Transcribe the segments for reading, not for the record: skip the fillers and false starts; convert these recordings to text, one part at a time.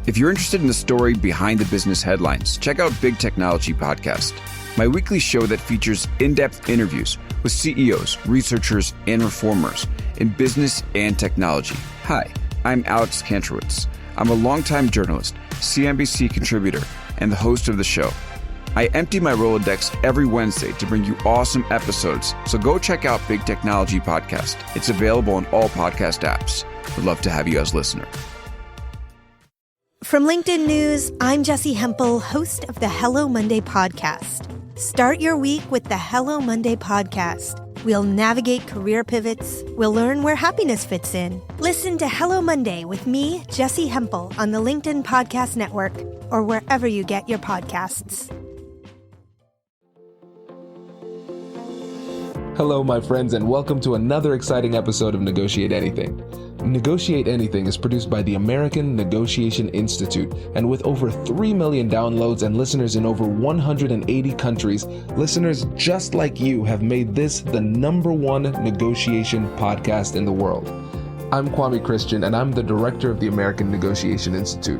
If you're interested in the story behind the business headlines, check out Big Technology Podcast, my weekly show that features in-depth interviews with CEOs, researchers, and reformers in business and technology. Hi, I'm Alex Kantrowitz. I'm a longtime journalist, CNBC contributor, and the host of the show. I empty my Rolodex every Wednesday to bring you awesome episodes, so go check out Big Technology Podcast. It's available on all podcast apps. Would love to have you as a listener. From LinkedIn News, I'm Jessie Hempel, host of the Hello Monday podcast. Start your week with the Hello Monday podcast. We'll navigate career pivots. We'll learn where happiness fits in. Listen to Hello Monday with me, Jessie Hempel, on the LinkedIn Podcast Network or wherever you get your podcasts. Hello, my friends, and welcome to another exciting episode of Negotiate Anything. Negotiate Anything is produced by the American Negotiation Institute, and with over 3 million downloads and listeners in over 180 countries, listeners just like you have made this the #1 negotiation podcast in the world. I'm Kwame Christian, and I'm the director of the American Negotiation Institute.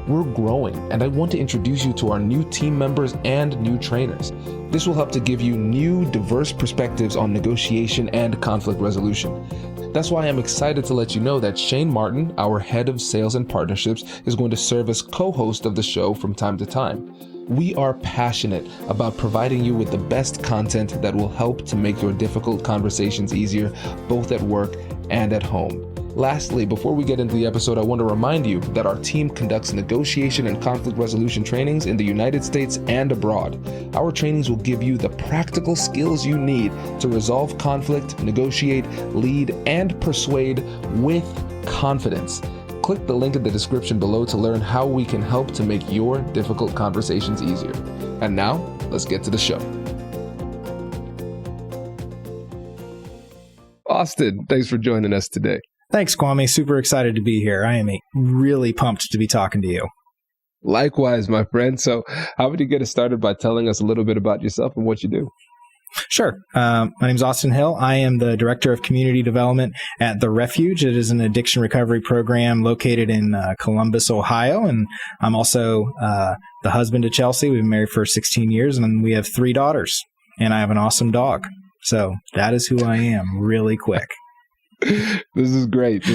We're growing, and I want to introduce you to our new team members and new trainers. This will help to give you new, diverse perspectives on negotiation and conflict resolution. That's why I'm excited to let you know that Shane Martin, our head of sales and partnerships, is going to serve as co-host of the show from time to time. We are passionate about providing you with the best content that will help to make your difficult conversations easier, both at work and at home. Lastly, before we get into the episode, I want to remind you that our team conducts negotiation and conflict resolution trainings in the United States and abroad. Our trainings will give you the practical skills you need to resolve conflict, negotiate, lead, and persuade with confidence. Click the link in the description below to learn how we can help to make your difficult conversations easier. And now, let's get to the show. Austin, thanks for joining us today. Thanks, Kwame. Super excited to be here. I am really pumped to be talking to you. Likewise, my friend. So how would you get us started by telling us a little bit about yourself and what you do? Sure. My name is Austin Hill. I am the Director of Community Development at The Refuge. It is an addiction recovery program located in Columbus, Ohio. And I'm also the husband to Chelsea. We've been married for 16 years, and we have 3 daughters. And I have an awesome dog. So that is who I am, really quick. This is great.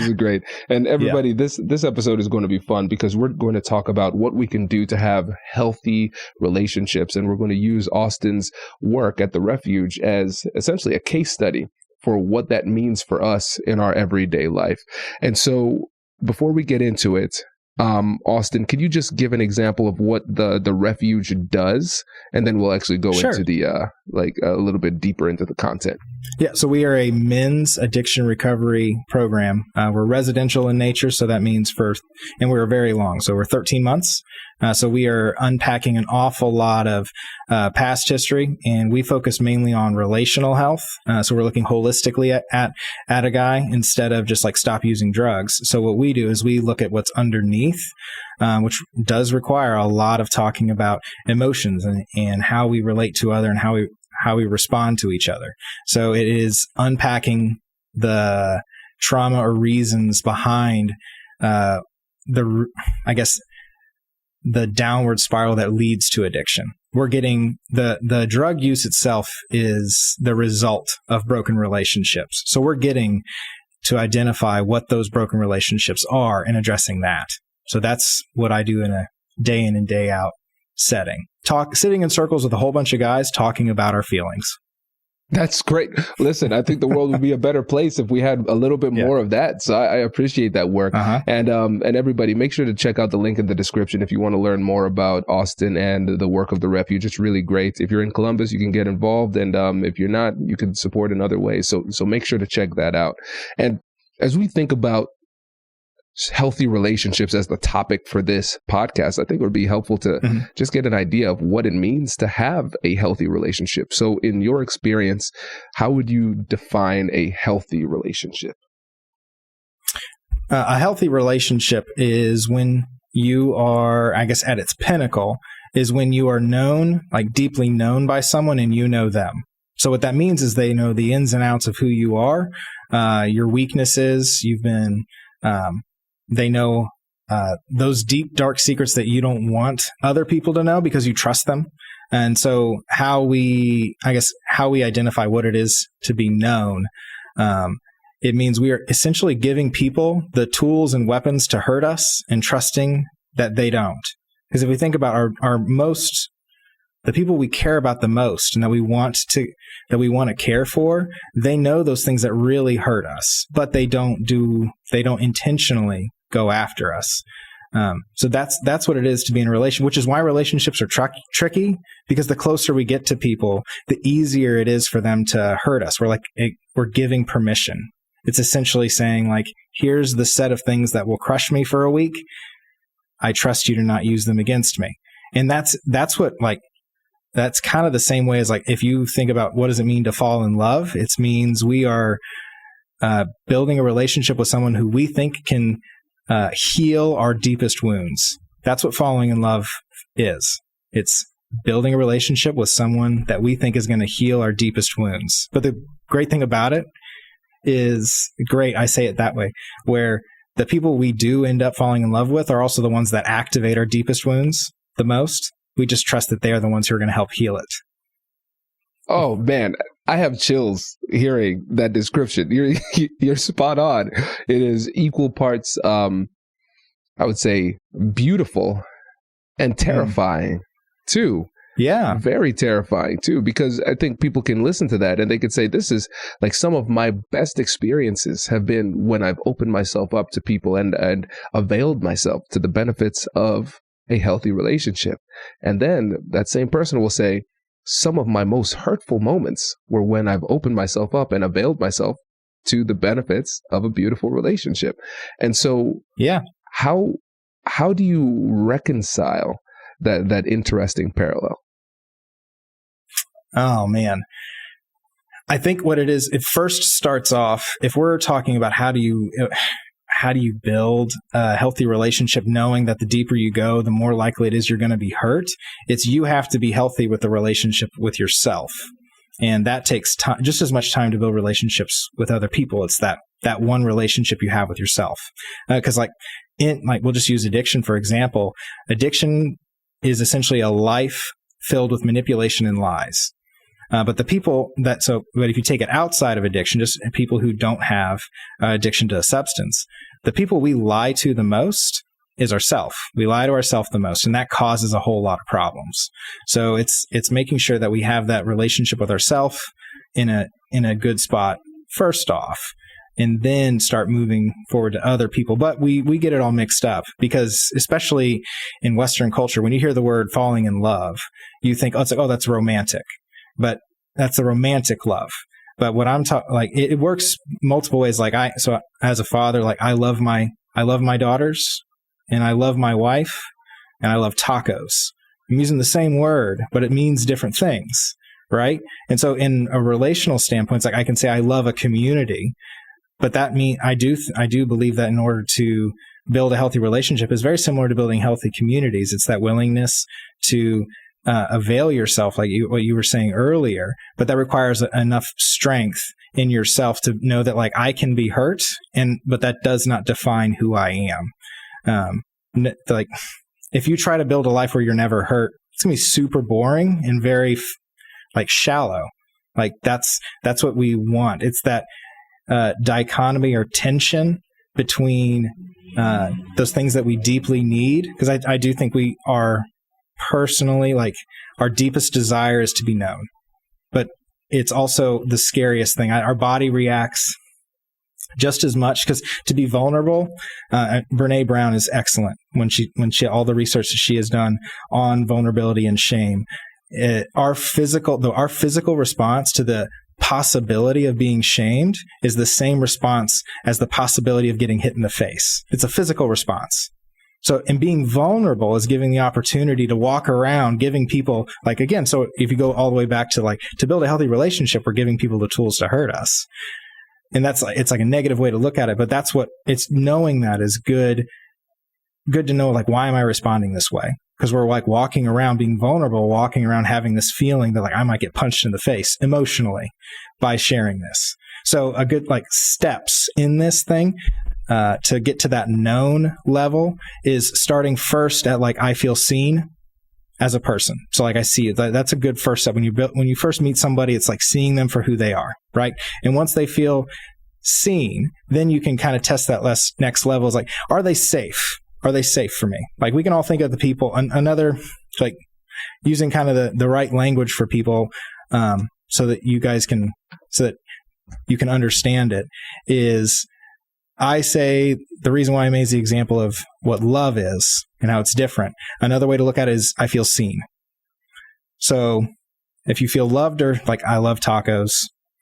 And everybody, this episode is going to be fun because we're going to talk about what we can do to have healthy relationships. And we're going to use Austin's work at the Refuge as essentially a case study for what that means for us in our everyday life. And so before we get into it, Austin, could you just give an example of what the Refuge does? And then we'll actually go into the a little bit deeper into the content. Yeah, so we are a men's addiction recovery program. We're residential in nature, so that means and we're very long, so we're 13 months. So we are unpacking an awful lot of past history, and we focus mainly on relational health. So we're looking holistically at a guy instead of just like stop using drugs. So what we do is we look at what's underneath, which does require a lot of talking about emotions and how we relate to other and how we respond to each other. So it is unpacking the trauma or reasons behind the downward spiral that leads to addiction. We're getting the drug use itself is the result of broken relationships. So we're getting to identify what those broken relationships are and addressing that. So that's what I do in a day in and day out setting. Sitting in circles with a whole bunch of guys talking about our feelings. That's great. Listen, I think the world would be a better place if we had a little bit more of that. So I appreciate that work. And everybody, make sure to check out the link in the description if you want to learn more about Austin and the work of the Refuge. It's really great. If you're in Columbus, you can get involved. And if you're not, you can support in other ways. So make sure to check that out. And as we think about healthy relationships as the topic for this podcast, I think it would be helpful to just get an idea of what it means to have a healthy relationship. So in your experience, how would you define a healthy relationship? A healthy relationship is when you are, I guess, at its pinnacle, is when you are known, like deeply known by someone and you know them. So what that means is they know the ins and outs of who you are, your weaknesses, they know those deep, dark secrets that you don't want other people to know because you trust them. And so how we identify what it is to be known, it means we are essentially giving people the tools and weapons to hurt us and trusting that they don't. Because if we think about the people we care about the most and that we want to care for, they know those things that really hurt us, but they don't intentionally go after us. So that's what it is to be in a relationship, which is why relationships are tricky, because the closer we get to people, the easier it is for them to hurt us. We're giving permission. It's essentially saying, like, here's the set of things that will crush me for a week. I trust you to not use them against me. And that's kind of the same way as, like, if you think about what does it mean to fall in love, it means we are building a relationship with someone who we think can heal our deepest wounds. That's what falling in love is. It's building a relationship with someone that we think is going to heal our deepest wounds. But the great thing about it is, I say it that way, where the people we do end up falling in love with are also the ones that activate our deepest wounds the most. We just trust that they are the ones who are going to help heal it. Oh, man, I have chills hearing that description. You're spot on. It is equal parts, I would say, beautiful and terrifying, too. Yeah. Very terrifying, too, because I think people can listen to that and they could say, this is like some of my best experiences have been when I've opened myself up to people and availed myself to the benefits of a healthy relationship. And then that same person will say, some of my most hurtful moments were when I've opened myself up and availed myself to the benefits of a beautiful relationship. And so, yeah, how do you reconcile that interesting parallel? Oh, man. I think what it is, it first starts off, if we're talking about how do you build a healthy relationship, knowing that the deeper you go, the more likely it is you're going to be hurt. It's you have to be healthy with the relationship with yourself. And that takes time, just as much time to build relationships with other people. It's that one relationship you have with yourself. Because we'll just use addiction, for example. Addiction is essentially a life filled with manipulation and lies. But if you take it outside of addiction, just people who don't have addiction to a substance, the people we lie to the most is ourself. We lie to ourself the most, and that causes a whole lot of problems. So it's making sure that we have that relationship with ourself in a good spot first off, and then start moving forward to other people. But we get it all mixed up because, especially in Western culture, when you hear the word falling in love, you think, that's romantic. But that's the romantic love. But what I'm talking, it works multiple ways. So as a father, I love my daughters, and I love my wife, and I love tacos. I'm using the same word, but it means different things, right? And so in a relational standpoint, it's I can say I love a community, but that means I do believe that in order to build a healthy relationship is very similar to building healthy communities. It's that willingness to avail yourself, what you were saying earlier, but that requires enough strength in yourself to know that I can be hurt, but that does not define who I am. If you try to build a life where you're never hurt, it's gonna be super boring and very shallow. That's what we want. It's that dichotomy or tension between those things that we deeply need, because I do think we are personally, our deepest desire is to be known, but it's also the scariest thing. Our body reacts just as much, because to be vulnerable, Brene Brown is excellent when she all the research that she has done on vulnerability and shame. Our physical response to the possibility of being shamed is the same response as the possibility of getting hit in the face. It's a physical response. So, and being vulnerable is giving the opportunity to walk around, giving people, so if you go all the way back to to build a healthy relationship, we're giving people the tools to hurt us. And it's a negative way to look at it, but that's what it's knowing that is good to know, why am I responding this way? Because we're walking around being vulnerable, walking around having this feeling that I might get punched in the face emotionally by sharing this. So a good steps in this thing. to get to that known level is starting first at like, I feel seen as a person. So like I see it. That's a good first step. When you first meet somebody, it's like seeing them for who they are, right? And once they feel seen, then you can kind of test that next level is like, are they safe? Are they safe for me? Like we can all think of the people, another, like using kind of the right language for people, so that you can understand it is, I say the reason why I made the example of what love is and how it's different. Another way to look at it is I feel seen. So if you feel loved, or like I love tacos,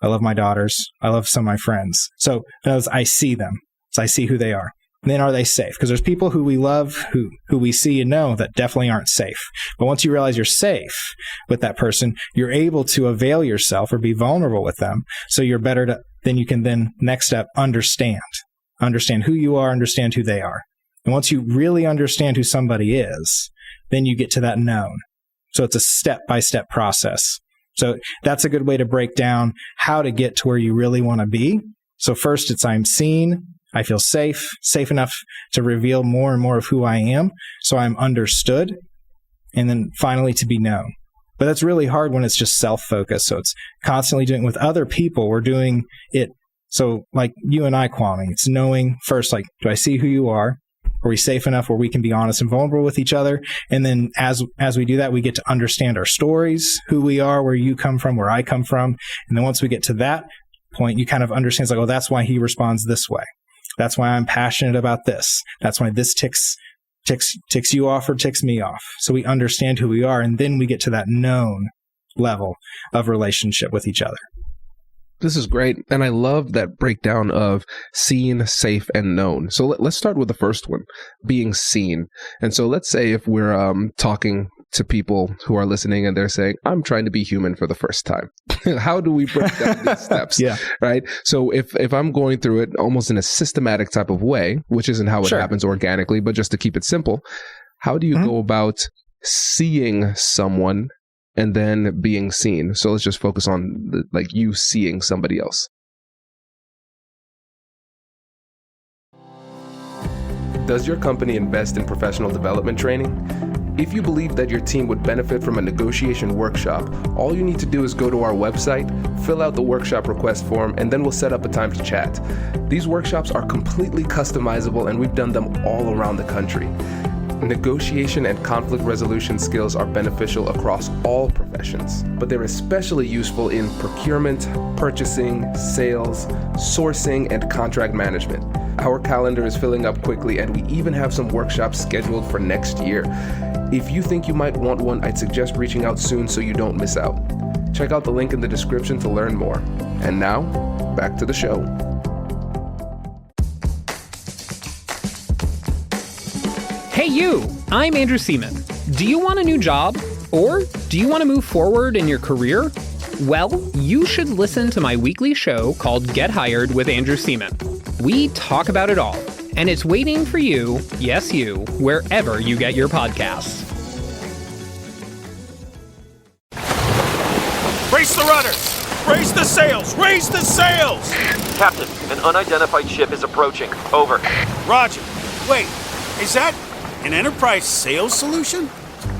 I love my daughters, I love some of my friends. So I see them. So I see who they are. And then are they safe? Because there's people who we love, who we see and know that definitely aren't safe. But once you realize you're safe with that person, you're able to avail yourself or be vulnerable with them. So you're better to, then you can then next step, understand who you are, understand who they are. And once you really understand who somebody is, then you get to that known. So it's a step-by-step process. So that's a good way to break down how to get to where you really want to be. So first it's I'm seen, I feel safe enough to reveal more and more of who I am. So I'm understood. And then finally to be known. But that's really hard when it's just self-focused. So it's constantly doing it with other people. We're doing it. So like you and I, Kwame, it's knowing first, like, do I see who you are? Are we safe enough where we can be honest and vulnerable with each other? And then as we do that, we get to understand our stories, who we are, where you come from, where I come from. And then once we get to that point, you kind of understand, like, oh, that's why he responds this way. That's why I'm passionate about this. That's why this ticks you off or ticks me off. So we understand who we are, and then we get to that known level of relationship with each other. This is great. And I love that breakdown of seen, safe, and known. So let's start with the first one, being seen. And so let's say if we're talking to people who are listening and they're saying, I'm trying to be human for the first time. How do we break down these steps? Yeah. Right. So if I'm going through it almost in a systematic type of way, which isn't how it happens organically, but just to keep it simple, how do you go about seeing someone and then being seen? So let's just focus on you seeing somebody else. Does your company invest in professional development training? If you believe that your team would benefit from a negotiation workshop, all you need to do is go to our website, fill out the workshop request form, and then we'll set up a time to chat. These workshops are completely customizable, and we've done them all around the country. Negotiation and conflict resolution skills are beneficial across all professions, but they're especially useful in procurement, purchasing, sales, sourcing, and contract management. Our calendar is filling up quickly, and we even have some workshops scheduled for next year. If you think you might want one, I'd suggest reaching out soon so you don't miss out. Check out the link in the description to learn more. And now, back to the show. Hey you, I'm Andrew Seaman. Do you want a new job? Or do you want to move forward in your career? Well, you should listen to my weekly show called Get Hired with Andrew Seaman. We talk about it all, and it's waiting for you, yes you, wherever you get your podcasts. Brace the rudders! Raise the sails! Raise the sails! Captain, an unidentified ship is approaching. Over. Roger. Wait, is that an enterprise sales solution?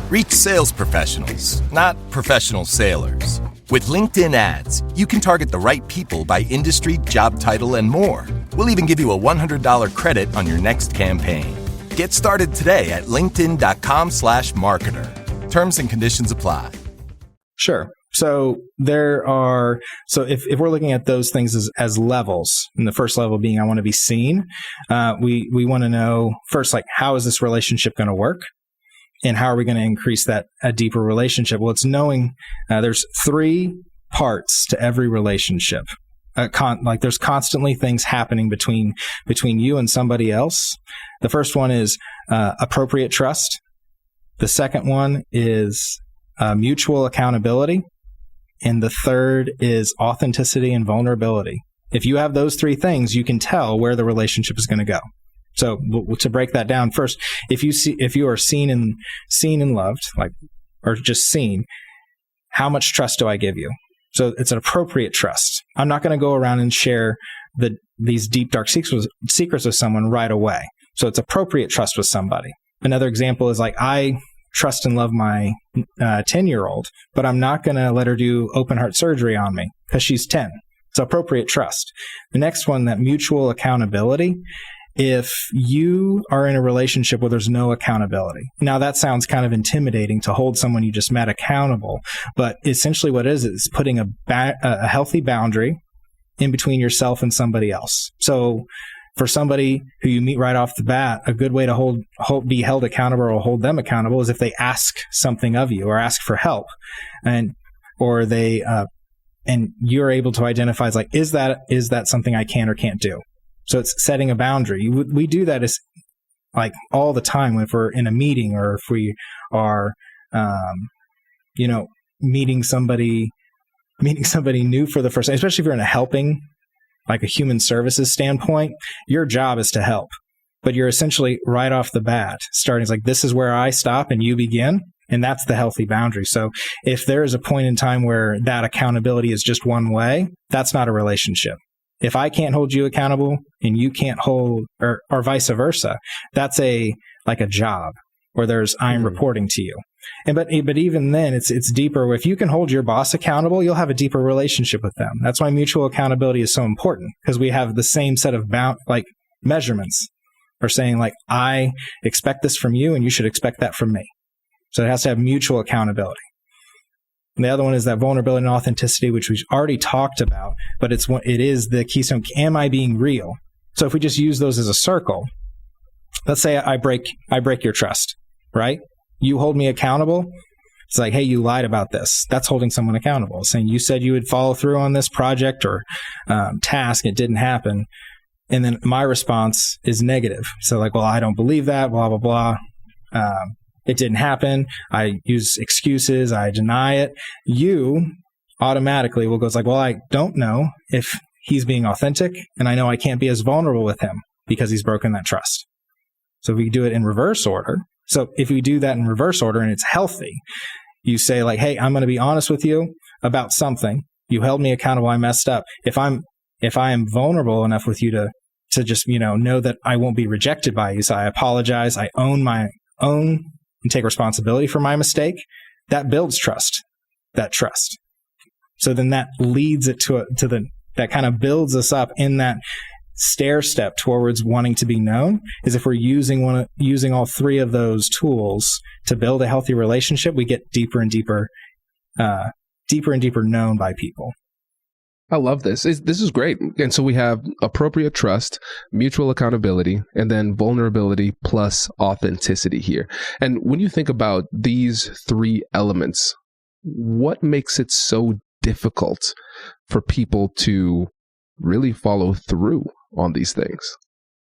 Reach sales professionals, not professional sailors. With LinkedIn ads, you can target the right people by industry, job title, and more. We'll even give you a $100 credit on your next campaign. Get started today at linkedin.com/marketer. Terms and conditions apply. Sure. So if we're looking at those things as levels, and the first level being I want to be seen, we want to know first, like, how is this relationship going to work? And how are we going to increase a deeper relationship? Well, it's knowing there's 3 parts to every relationship. There's constantly things happening between you and somebody else. The first one is appropriate trust. The second one is mutual accountability. And the third is authenticity and vulnerability. If you have those 3 things, you can tell where the relationship is going to go. So to break that down, first, if you are seen and loved, or just seen, how much trust do I give you? So it's an appropriate trust. I'm not going to go around and share these deep, dark secrets with someone right away. So it's appropriate trust with somebody. Another example is like, I trust and love my 10-year-old, but I'm not going to let her do open heart surgery on me because she's 10. It's appropriate trust. The next one, that mutual accountability. If you are in a relationship where there's no accountability, now that sounds kind of intimidating to hold someone you just met accountable, but essentially what it is putting a healthy boundary in between yourself and somebody else. So for somebody who you meet right off the bat, a good way to be held accountable or hold them accountable is if they ask something of you or ask for help, and you're able to identify as like, is that something I can or can't do? So it's setting a boundary. We do that as like all the time if we're in a meeting or if we are, meeting somebody new for the first time, especially if you're in a helping, like a human services standpoint. Your job is to help, but you're essentially right off the bat starting. It's like, this is where I stop and you begin. And that's the healthy boundary. So if there is a point in time where that accountability is just one way, that's not a relationship. If I can't hold you accountable and you can't hold, or vice versa, that's like a job where I'm reporting to you. But even then, it's deeper. If you can hold your boss accountable, you'll have a deeper relationship with them. That's why mutual accountability is so important, because we have the same set of measurements. We're saying like, I expect this from you and you should expect that from me. So it has to have mutual accountability. And the other one is that vulnerability and authenticity, which we've already talked about, but it is the keystone. Am I being real? So if we just use those as a circle, let's say I break your trust, right? You hold me accountable. It's like, hey, you lied about this. That's holding someone accountable. Saying you said you would follow through on this project or task. It didn't happen. And then my response is negative. So like, well, I don't believe that, blah, blah, blah. It didn't happen. I use excuses. I deny it. You automatically will go, it's like, well, I don't know if he's being authentic, and I know I can't be as vulnerable with him because he's broken that trust. So we do it in reverse order. So if we do that in reverse order and it's healthy, you say like, hey, I'm going to be honest with you about something. You held me accountable. I messed up. If I am vulnerable enough with you to just, know that I won't be rejected by you. So I apologize. I own and take responsibility for my mistake. That builds that trust. So then that leads it that kind of builds us up in that stair step towards wanting to be known, is if we're using all three of those tools to build a healthy relationship, we get deeper and deeper known by people. I love this. This is great. And so we have appropriate trust, mutual accountability, and then vulnerability plus authenticity here. And when you think about these three elements, what makes it so difficult for people to really follow through on these things?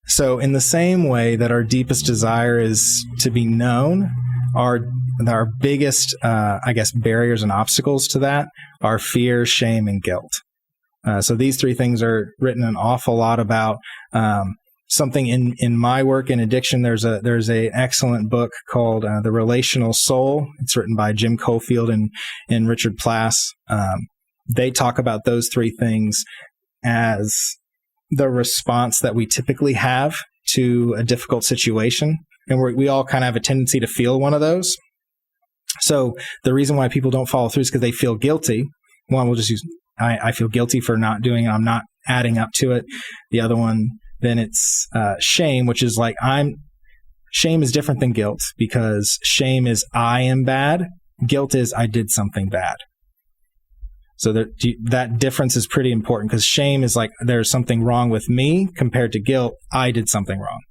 So in the same way that our deepest desire is to be known, our biggest, barriers and obstacles to that are fear, shame, and guilt. So these three things are written an awful lot about. Something in my work in addiction, there's a excellent book called The Relational Soul. It's written by Jim Cofield and Richard Plass. They talk about those three things as the response that we typically have to a difficult situation. And we all kind of have a tendency to feel one of those. So the reason why people don't follow through is because they feel guilty. One, we'll just use, I feel guilty for not doing it. I'm not adding up to it. The other one, then it's shame, which is like shame is different than guilt, because shame is I am bad. Guilt is I did something bad. So that difference is pretty important, because shame is like there's something wrong with me, compared to guilt, I did something wrong.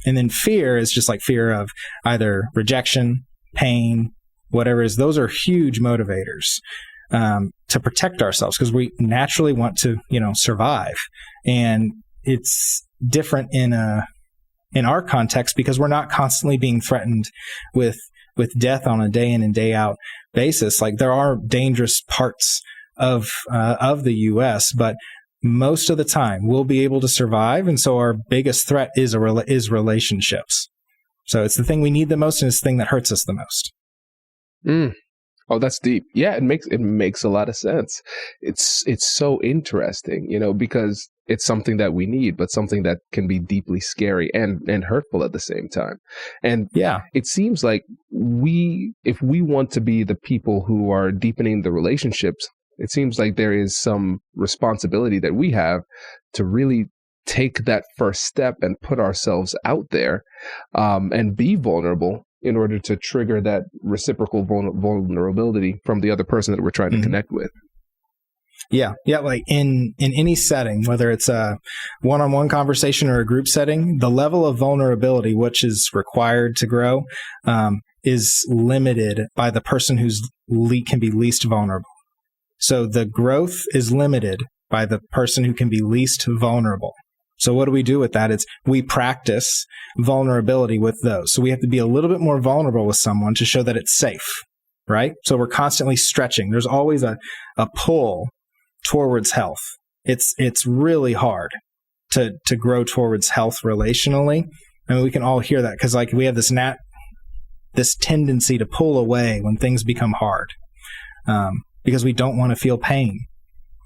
And then fear is just like fear of either rejection, pain, whatever it is. Those are huge motivators to protect ourselves, because we naturally want to, survive. And it's different in our context, because we're not constantly being threatened with death on a day in and day out basis. Like, there are dangerous parts of the U.S., but most of the time we'll be able to survive. And so our biggest threat is relationships. So it's the thing we need the most, and it's the thing that hurts us the most. Oh, that's deep. Yeah, it makes a lot of sense. It's so interesting, because it's something that we need, but something that can be deeply scary and hurtful at the same time. And Yeah. it seems like if we want to be the people who are deepening the relationships, it seems like there is some responsibility that we have to really take that first step and put ourselves out there, and be vulnerable in order to trigger that reciprocal vulnerability from the other person that we're trying to connect with. Yeah. Yeah. Like in any setting, whether it's a one-on-one conversation or a group setting, the level of vulnerability, which is required to grow, is limited by the person who's can be least vulnerable. So the growth is limited by the person who can be least vulnerable. So what do we do with that? It's we practice vulnerability with those. So we have to be a little bit more vulnerable with someone to show that it's safe, right? So we're constantly stretching. There's always a pull towards health. It's really hard to grow towards health relationally. I mean, we can all hear that because like we have this tendency to pull away when things become hard, because we don't want to feel pain.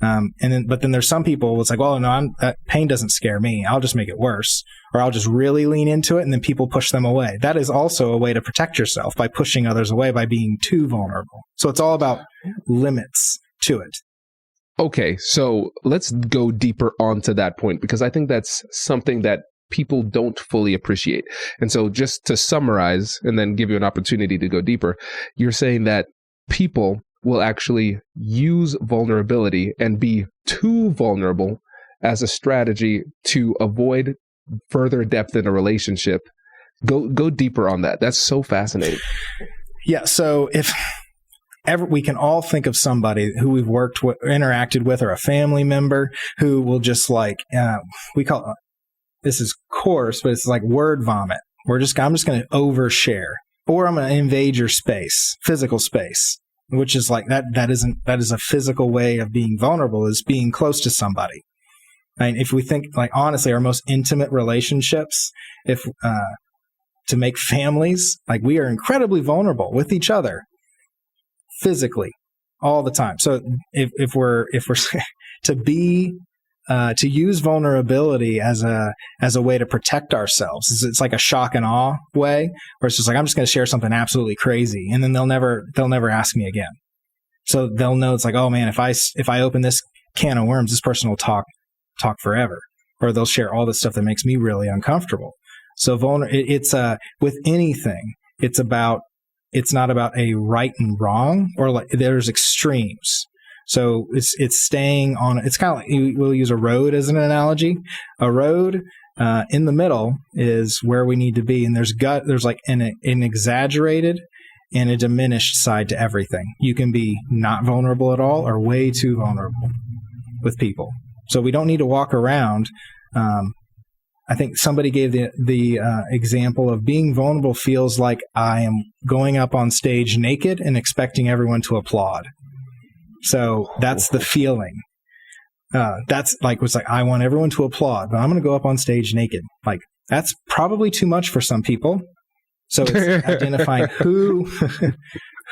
But then there's some people, it's like, well, no, that pain doesn't scare me. I'll just make it worse, or I'll just really lean into it, and then people push them away. That is also a way to protect yourself by pushing others away, by being too vulnerable. So it's all about limits to it. Okay, so let's go deeper onto that point, because I think that's something that people don't fully appreciate. And so just to summarize and then give you an opportunity to go deeper, you're saying that people will actually use vulnerability and be too vulnerable as a strategy to avoid further depth in a relationship. Go deeper on that. That's so fascinating. Yeah. So if ever we can all think of somebody who we've worked with, interacted with, or a family member who will just like, we call it, this is coarse, but it's like word vomit. I'm just going to overshare, or I'm going to invade your space, physical space. Which is like that is a physical way of being vulnerable, is being close to somebody. And if we think like honestly, our most intimate relationships, if to make families, like we are incredibly vulnerable with each other physically all the time. So if we're to use vulnerability as a way to protect ourselves, it's like a shock and awe way, where it's just like, I'm just going to share something absolutely crazy, and then they'll never ask me again. So they'll know it's like, oh man, if I open this can of worms, this person will talk forever, or they'll share all the stuff that makes me really uncomfortable. So it's with anything, it's not about a right and wrong, or like there's extremes. So it's staying on. It's kind of like, we'll use a road as an analogy. A road in the middle is where we need to be, and there's like an exaggerated and a diminished side to everything. You can be not vulnerable at all, or way too vulnerable with people. So we don't need to walk around. I think somebody gave the example of being vulnerable feels like I am going up on stage naked and expecting everyone to applaud. So that's the feeling. That's like, it's like, I want everyone to applaud, but I'm going to go up on stage naked. Like, that's probably too much for some people. So it's identifying who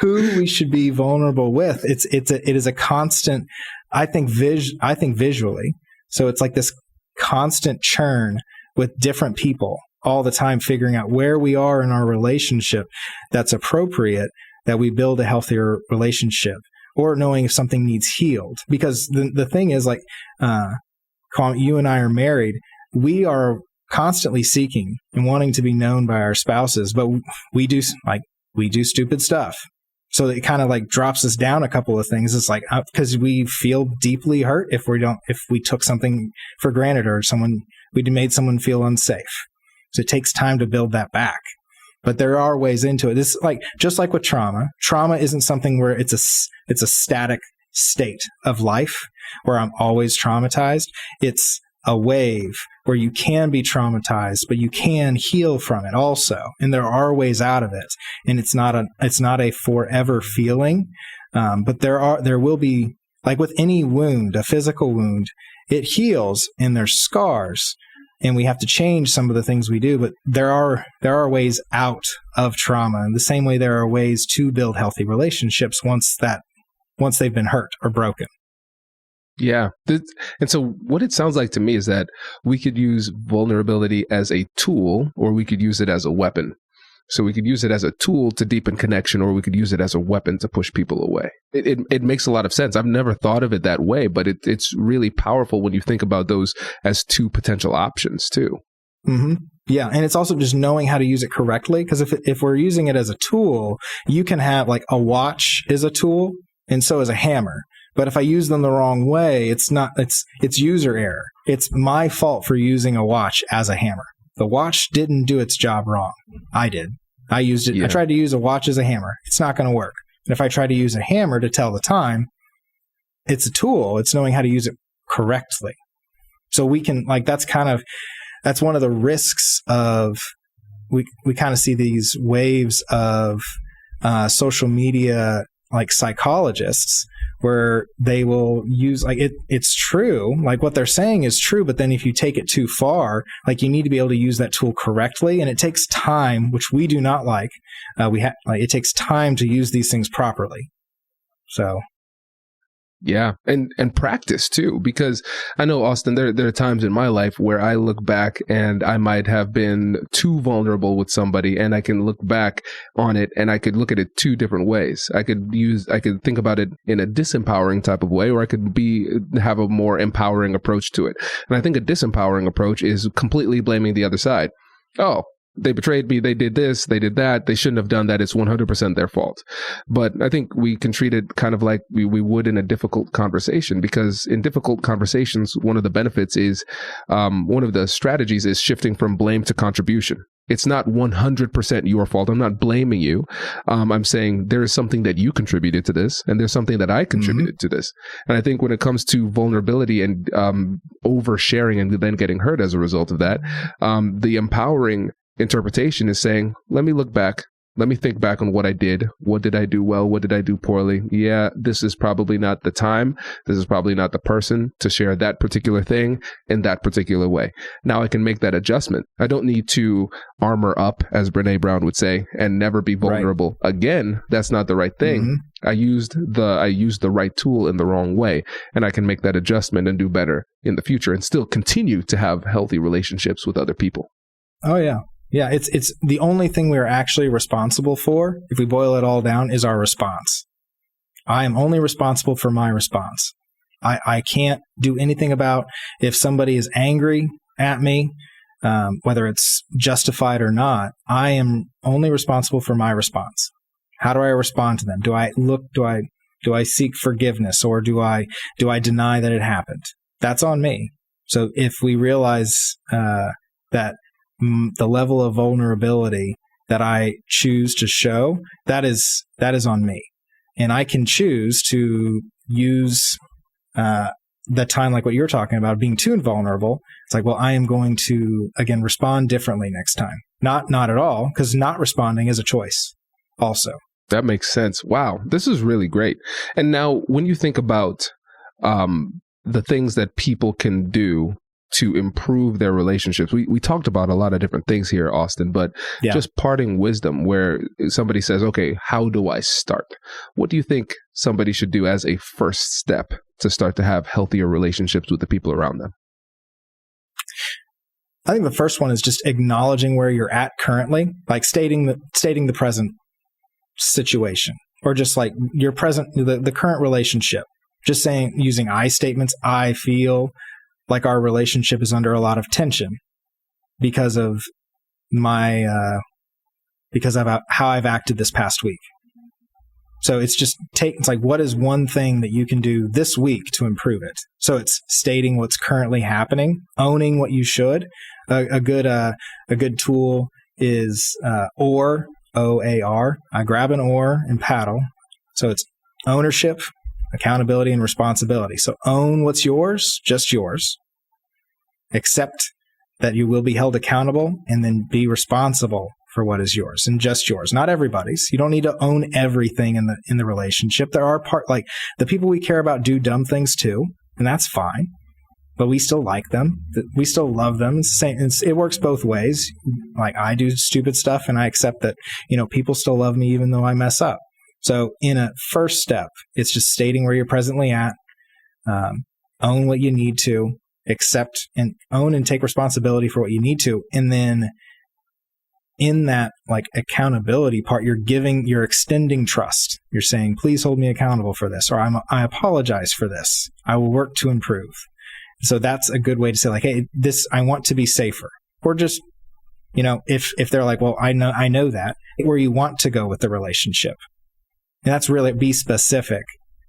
we should be vulnerable with. It is a constant, I think visually. So it's like this constant churn with different people all the time, figuring out where we are in our relationship that's appropriate, that we build a healthier relationship. Or knowing if something needs healed. Because the thing is, like, Kwame, you and I are married. We are constantly seeking and wanting to be known by our spouses, but we do stupid stuff. So it kind of like drops us down a couple of things. It's like, because we feel deeply hurt if we took something for granted, or we made someone feel unsafe. So it takes time to build that back. But there are ways into it. It's like, just like with trauma. Trauma isn't something where it's a static state of life where I'm always traumatized. It's a wave where you can be traumatized, but you can heal from it also. And there are ways out of it. And it's not a forever feeling. But there will be, like with any wound, a physical wound, it heals and there's scars. and we have to change some of the things we do, but there are ways out of trauma. In the same way there are ways to build healthy relationships once they've been hurt or broken. Yeah. And so what it sounds like to me is that we could use vulnerability as a tool, or we could use it as a weapon. So we could use it as a tool to deepen connection, or we could use it as a weapon to push people away. It makes a lot of sense. I've never thought of it that way, but it's really powerful when you think about those as two potential options too. Mm-hmm. Yeah. And it's also just knowing how to use it correctly. Because if we're using it as a tool, you can have like a watch is a tool and so is a hammer. But if I use them the wrong way, it's user error. It's my fault for using a watch as a hammer. The watch didn't do its job wrong. I did. I used it. Yeah. I tried to use a watch as a hammer. It's not going to work. And if I try to use a hammer to tell the time, it's a tool. It's knowing how to use it correctly. So we can, like, that's one of the risks of, we kind of see these waves of social media, like psychologists, where they will use, like, it's true, like what they're saying is true, but then if you take it too far, like, you need to be able to use that tool correctly, and it takes time, which we do not like. It takes time to use these things properly. So. Yeah. And practice too, because I know, Austin, there are times in my life where I look back and I might have been too vulnerable with somebody, and I can look back on it and I could look at it two different ways. I could think about it in a disempowering type of way, or I could have a more empowering approach to it. And I think a disempowering approach is completely blaming the other side. Oh, they betrayed me, they did this, they did that, they shouldn't have done that, it's 100% their fault. But I think we can treat it kind of like we would in a difficult conversation, because in difficult conversations, one of the benefits is, one of the strategies is shifting from blame to contribution. It's not 100% your fault. I'm not blaming you. I'm saying there is something that you contributed to this, and there's something that I contributed to this. And I think when it comes to vulnerability and oversharing and then getting hurt as a result of that, the empowering interpretation is saying, let me look back. Let me think back on what I did. What did I do well? What did I do poorly? Yeah, this is probably not the time. This is probably not the person to share that particular thing in that particular way. Now I can make that adjustment. I don't need to armor up, as Brene Brown would say, and never be vulnerable. Right. Again, that's not the right thing. Mm-hmm. I used the right tool in the wrong way, and I can make that adjustment and do better in the future and still continue to have healthy relationships with other people. Oh, yeah. Yeah, it's the only thing we're actually responsible for, if we boil it all down, is our response. I am only responsible for my response. I can't do anything about if somebody is angry at me, whether it's justified or not. I am only responsible for my response. How do I respond to them? Do I seek forgiveness, or do I deny that it happened? That's on me. So if we realize that the level of vulnerability that I choose to show, that is on me. And I can choose to use the time, like what you're talking about, being too vulnerable. It's like, well, I am going to, again, respond differently next time. Not at all, because not responding is a choice also. That makes sense. Wow. This is really great. And now when you think about the things that people can do to improve their relationships. We talked about a lot of different things here, Austin, but just parting wisdom where somebody says, okay, how do I start? What do you think somebody should do as a first step to start to have healthier relationships with the people around them? I think the first one is just acknowledging where you're at currently, like stating the present situation, or just like your present, the current relationship. Just saying, using I statements, I feel like our relationship is under a lot of tension because of how I've acted this past week. So it's like, what is one thing that you can do this week to improve it? So it's stating what's currently happening, owning what you should. A good tool is oar, OAR. I grab an oar and paddle. So it's ownership, accountability, and responsibility. So own what's yours, just yours. Accept that you will be held accountable, and then be responsible for what is yours and just yours. Not everybody's. You don't need to own everything in the relationship. There are like the people we care about do dumb things too, and that's fine. but we still like them. We still love them. It works both ways. Like, I do stupid stuff and I accept that, people still love me even though I mess up. So in a first step, it's just stating where you're presently at, own what you need to, accept and own and take responsibility for what you need to. And then in that accountability part, you're extending trust. You're saying, please hold me accountable for this, or I apologize for this. I will work to improve. So that's a good way to say, hey, I want to be safer. Or just, if they're like, well, I know that, where you want to go with the relationship. And that's really be specific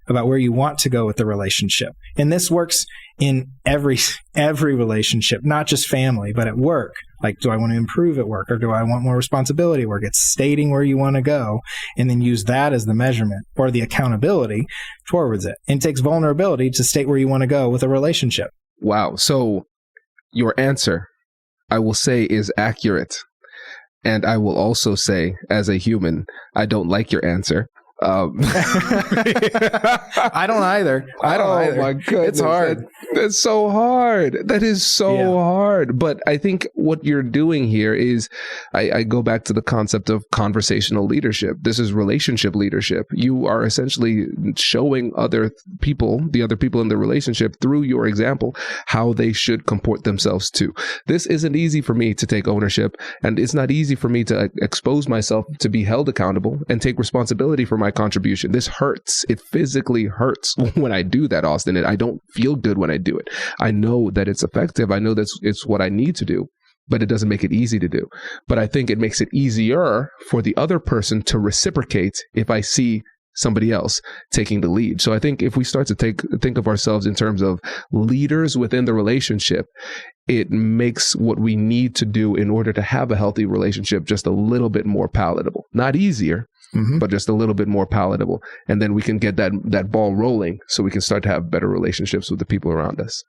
about where you want to go with the relationship. And this works in every relationship, not just family, but at work. Do I want to improve at work, or do I want more responsibility at work? It's stating where you want to go and then use that as the measurement or the accountability towards it. And it takes vulnerability to state where you want to go with a relationship. Wow. So your answer, I will say, is accurate. And I will also say, as a human, I don't like your answer. I don't either. Oh my goodness. It's hard. That's so hard. That is so hard. But I think what you're doing here is, I go back to the concept of conversational leadership. This is relationship leadership. You are essentially showing the other people in the relationship through your example, how they should comport themselves too. This isn't easy for me to take ownership, and it's not easy for me to expose myself to be held accountable and take responsibility for my contribution. This hurts. It physically hurts when I do that, Austin, and I don't feel good when I do it. I know that it's effective. I know that it's what I need to do, but it doesn't make it easy to do. But I think it makes it easier for the other person to reciprocate if I see somebody else taking the lead. So I think if we start to think of ourselves in terms of leaders within the relationship, it makes what we need to do in order to have a healthy relationship just a little bit more palatable. Not easier, but just a little bit more palatable. And then we can get that ball rolling so we can start to have better relationships with the people around us.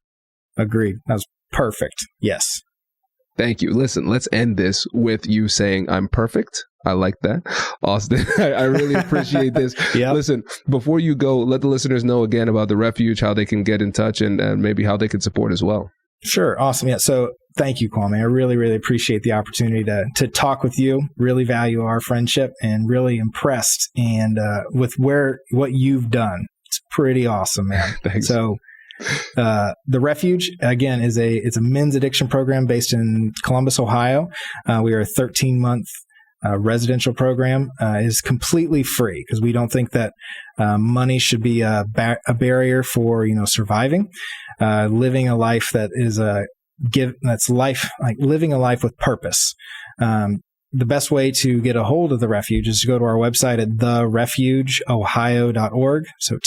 Agreed. That was perfect. Yes. Thank you. Listen, let's end this with you saying, I'm perfect. I like that. Austin, I really appreciate this. Yep. Listen, before you go, let the listeners know again about the Refuge, how they can get in touch, and maybe how they can support as well. Sure. Awesome. Yeah. So thank you, Kwame. I really, really appreciate the opportunity to talk with you. Really value our friendship and really impressed with what you've done. It's pretty awesome, man. Thanks. So the Refuge, again, it's a men's addiction program based in Columbus, Ohio. We are a 13-month residential program. Is completely free because we don't think that money should be a barrier for surviving, living a life that is living a life with purpose. The best way to get a hold of the Refuge is to go to our website at therefugeohio.org. So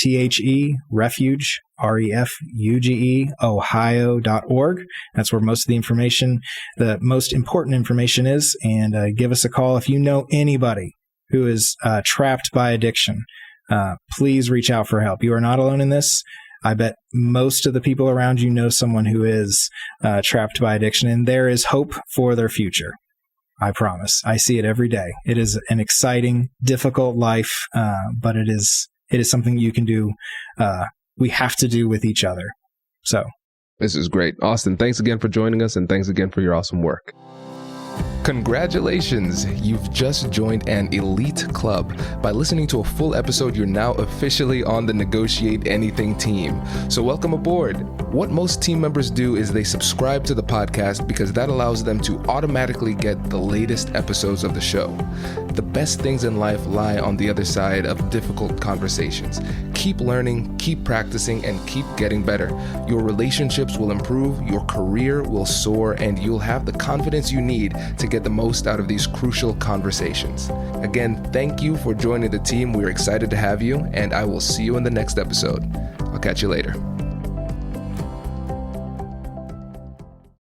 Refuge, REFUGE, Ohio.org. That's where most of the most important information is. And give us a call if you know anybody who is trapped by addiction. Please reach out for help. You are not alone in this. I bet most of the people around you know someone who is trapped by addiction, and there is hope for their future. I promise. I see it every day. It is an exciting, difficult life, but it is something you can do. We have to do with each other. So this is great. Austin, thanks again for joining us, and thanks again for your awesome work. Congratulations! You've just joined an elite club. By listening to a full episode, you're now officially on the Negotiate Anything team. So welcome aboard. What most team members do is they subscribe to the podcast because that allows them to automatically get the latest episodes of the show. The best things in life lie on the other side of difficult conversations. Keep learning, keep practicing, and keep getting better. Your relationships will improve, your career will soar, and you'll have the confidence you need to get the most out of these crucial conversations. Again, thank you for joining the team. We're excited to have you, and I will see you in the next episode. I'll catch you later.